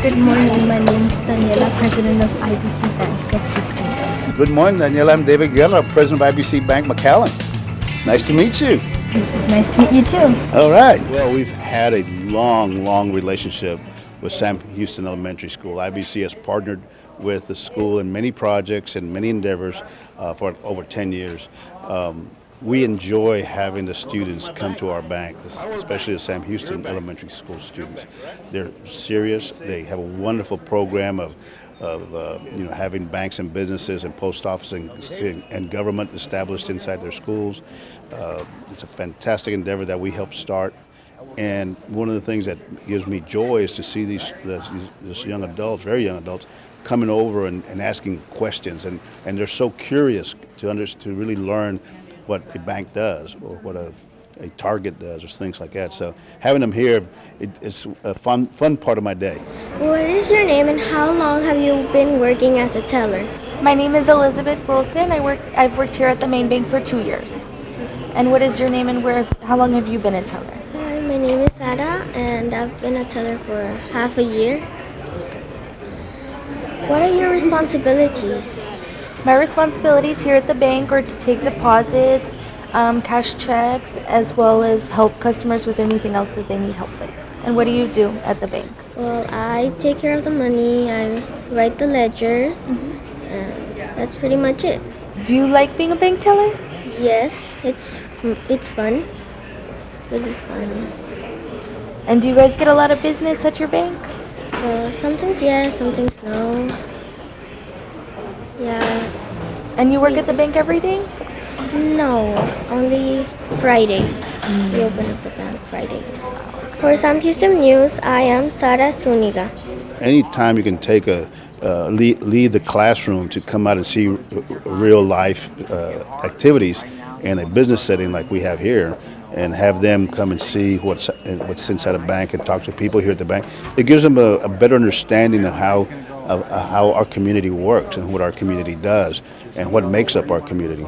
Good morning. My name is Daniela, President of IBC Bank of Houstonville. Good morning, Daniela. I'm David Guerra, President of IBC Bank McAllen. Nice to meet you. Nice to meet you too. All right. Well, we've had a long relationship with Sam Houston Elementary School. IBC has partnered with the school in many projects and many endeavors for over 10 years. We enjoy having the students come to our bank, especially the Sam Houston Elementary School students. They're serious. They have a wonderful program of having banks and businesses and post office and government established inside their schools. It's a fantastic endeavor that we helped start. And one of the things that gives me joy is to see these young adults, very young adults, coming over and asking questions. And they're so curious to really learn what a bank does or what a Target does or things like that. So having them here, it's a fun part of my day. What is your name and how long have you been working as a teller? My name is Elizabeth Wilson. I've worked here at the main bank for 2 years. And what is your name and how long have you been a teller? Hi, my name is Sara and I've been a teller for half a year. What are your responsibilities? My responsibilities here at the bank are to take deposits, cash checks, as well as help customers with anything else that they need help with. And what do you do at the bank? Well, I take care of the money, I write the ledgers, and that's pretty much it. Do you like being a bank teller? Yes, it's fun, really fun. And do you guys get a lot of business at your bank? Sometimes yes, sometimes no. Yeah. And you work at the bank every day? No, only Fridays. We open up the bank Fridays. For Sam Houston News, I am Sara Zuniga. Anytime you can take leave the classroom to come out and see real life activities in a business setting like we have here, and have them come and see what's inside a bank and talk to people here at the bank, it gives them a better understanding of how our community works and what our community does and what makes up our community.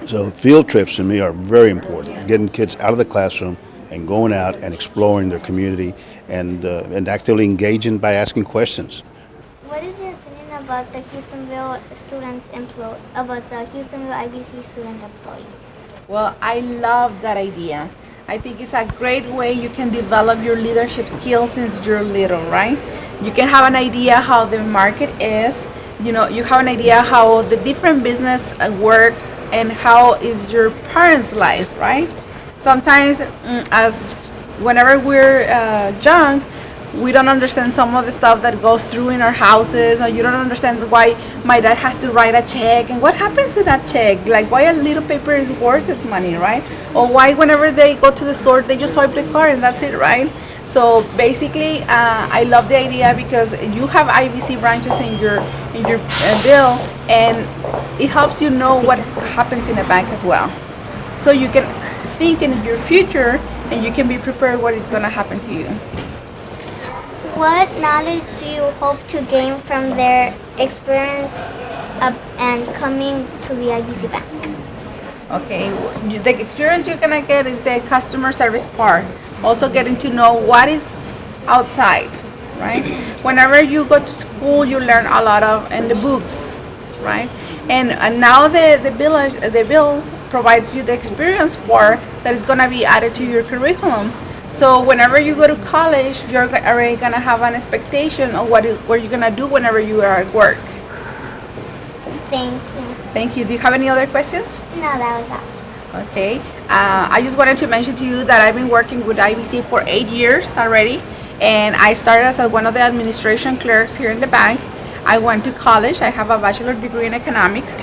So field trips to me are very important, getting kids out of the classroom and going out and exploring their community and actively engaging by asking questions. What is your opinion about the Houstonville IBC student employees? Well, I love that idea. I think it's a great way you can develop your leadership skills since you're little, right? You can have an idea how the market is. You have an idea how the different business works and how is your parents' life, right? Sometimes whenever we're young, we don't understand some of the stuff that goes through in our houses, or you don't understand why my dad has to write a check and what happens to that check, like why a little paper is worth it money, right? Or why whenever they go to the store they just swipe the card and that's it, right? So basically I love the idea because you have IBC branches in your bill, and it helps you know what happens in a bank as well, so you can think in your future and you can be prepared what is going to happen to you. What knowledge do you hope to gain from their experience and coming to the IBC Bank? Okay, the experience you're gonna get is the customer service part. Also getting to know what is outside, right? Whenever you go to school, you learn a lot in the books, right? And now the bill provides you the experience part that is gonna be added to your curriculum. So whenever you go to college, you're already gonna have an expectation of what you're gonna do whenever you are at work. Thank you. Thank you. Do you have any other questions? No, that was all. Okay. I just wanted to mention to you that I've been working with IBC for 8 years already, and I started as one of the administration clerks here in the bank. I went to college. I have a bachelor's degree in economics,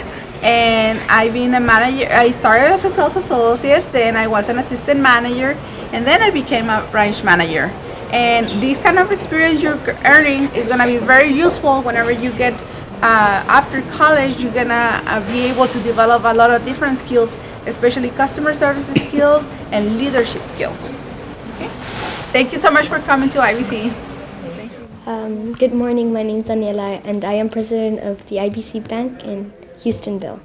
and I've been a manager. I started as a sales associate, then I was an assistant manager, and then I became a branch manager. And this kind of experience you're earning is going to be very useful whenever you get after college. You're going to be able to develop a lot of different skills, especially customer service skills and leadership skills. Okay? Thank you so much for coming to IBC. Good morning. My name is Daniela, and I am president of the IBC Bank in Houstonville.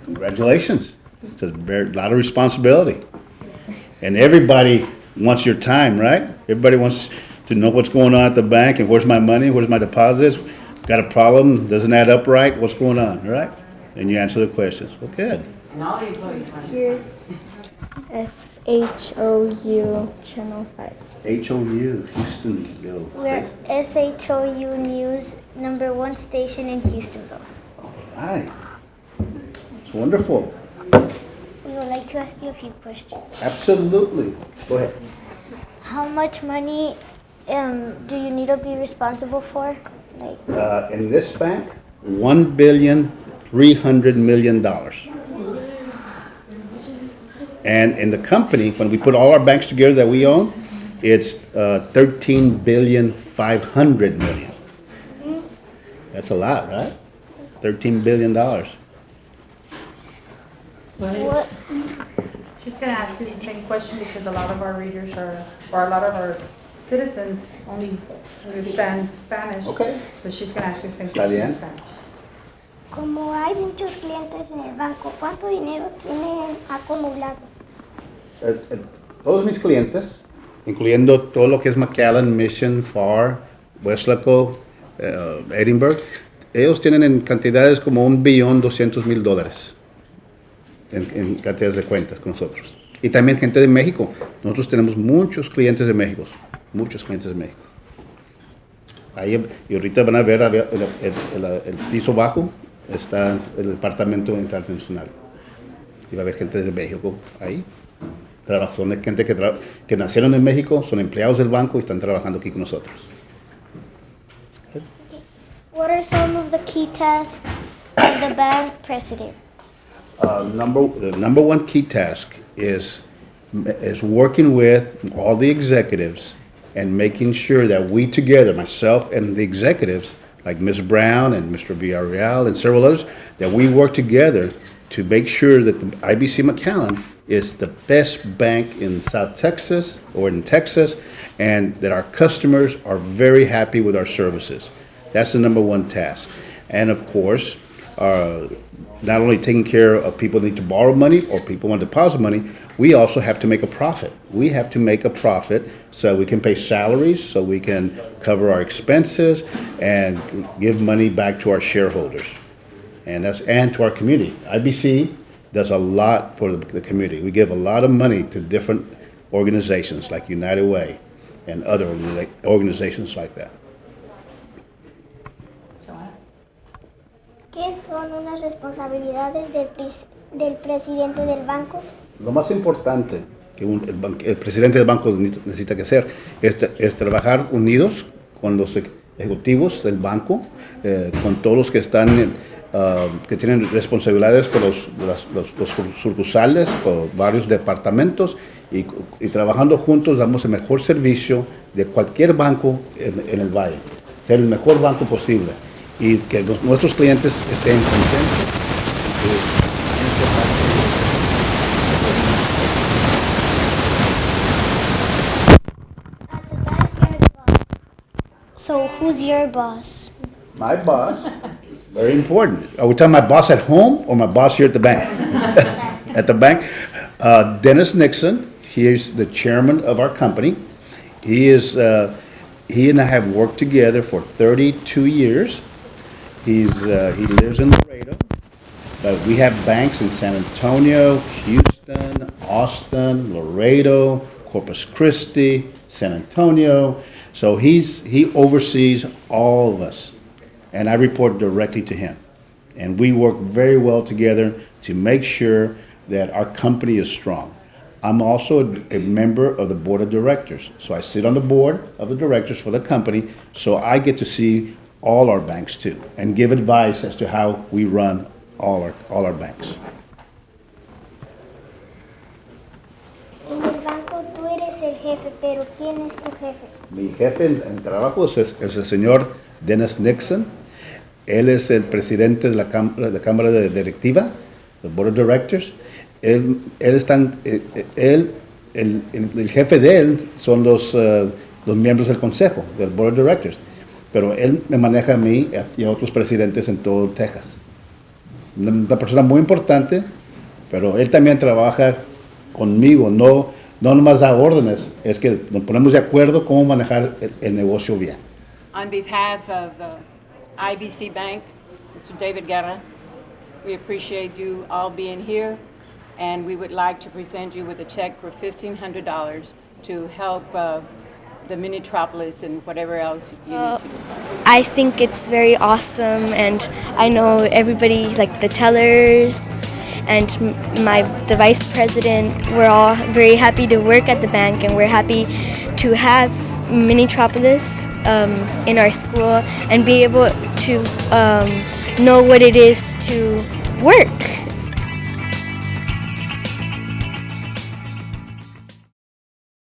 Congratulations. It's a lot of responsibility. And everybody wants your time, right? Everybody wants to know what's going on at the bank and where's my money, where's my deposits, got a problem, doesn't add up right, what's going on, right? And you answer the questions. Well, good. Here's SHOU Channel 5. HOU, Houstonville. We're SHOU News #1 station in Houstonville. All right. It's wonderful. We would like to ask you a few questions. Absolutely. Go ahead. How much money do you need to be responsible for? Like, In this bank, $1,300,000,000. And in the company, when we put all our banks together that we own, it's $13,500,000,000. That's a lot, right? $13 billion. what? She's going to ask you the same question because a lot of our readers or a lot of our citizens only understand Spanish. Okay. So she's going to ask you the same Está question in bien. Spanish. Como hay muchos clientes en el banco, ¿cuánto dinero tienen acumulado? Todos mis clientes, incluyendo todo lo que es McAllen, Mission, FAR, Westlaco, Edinburgh, ellos tienen en cantidades como $1,200,000,000 en cantidades de cuentas con nosotros. Y también gente de México. Nosotros tenemos muchos clientes de México. Muchos clientes de México. Ahí, y ahorita van a ver el piso bajo, está el departamento internacional. Y va a haber gente de México ahí. Son gente que nacieron en México, son empleados del banco y están trabajando aquí con nosotros. What are some of the key tasks of the bank president? The number one key task is working with all the executives and making sure that we together, myself and the executives, like Ms. Brown and Mr. Villarreal and several others, that we work together to make sure that the IBC McAllen is the best bank in South Texas or in Texas, and that our customers are very happy with our services. That's the number one task. And of course, not only taking care of people who need to borrow money or people want to deposit money, we also have to make a profit. We have to make a profit so we can pay salaries, so we can cover our expenses and give money back to our shareholders. And to our community. IBC does a lot for the community. We give a lot of money to different organizations like United Way and other organizations like that. ¿Qué son unas responsabilidades del presidente del banco? Lo más importante que el presidente del banco necesita que hacer es trabajar unidos con los ejecutivos del banco, con todos los que están que tienen responsabilidades por los sucursales, por varios departamentos, y trabajando juntos damos el mejor servicio de cualquier banco en el Valle, ser el mejor banco posible y que nuestros clientes estén contentos. So, who's your boss? My boss, very important. Are we talking my boss at home or my boss here at the bank? At the bank, Dennis Nixon. He is the chairman of our company. He and I have worked together for 32 years. He lives in Laredo, but we have banks in San Antonio, Houston, Austin, Laredo, Corpus Christi, San Antonio. So he oversees all of us, and I report directly to him. And we work very well together to make sure that our company is strong. I'm also a member of the board of directors. So I sit on the board of the directors for the company, so I get to see all our banks too, and give advice as to how we run all our banks. En el banco tú eres el jefe, pero ¿quién es tu jefe? Mi jefe en el trabajo es el señor Dennis Nixon. Él es el presidente de la Cámara de Directiva, the Board of Directors. El jefe de él son los miembros del consejo, del Board of Directors. Pero él me maneja a mí y a otros presidentes en todo Texas. Una persona muy importante, pero él también trabaja conmigo, no no nomás da órdenes, es que nos ponemos de acuerdo cómo manejar el negocio bien. On behalf of IBC Bank, Mr. David Guerra, we appreciate you all being here, and we would like to present you with a check for $1,500 to help the Minitropolis and whatever else you need to do. I think it's very awesome, and I know everybody, like the tellers and the vice president, we're all very happy to work at the bank, and we're happy to have Minitropolis in our school and be able to know what it is to work.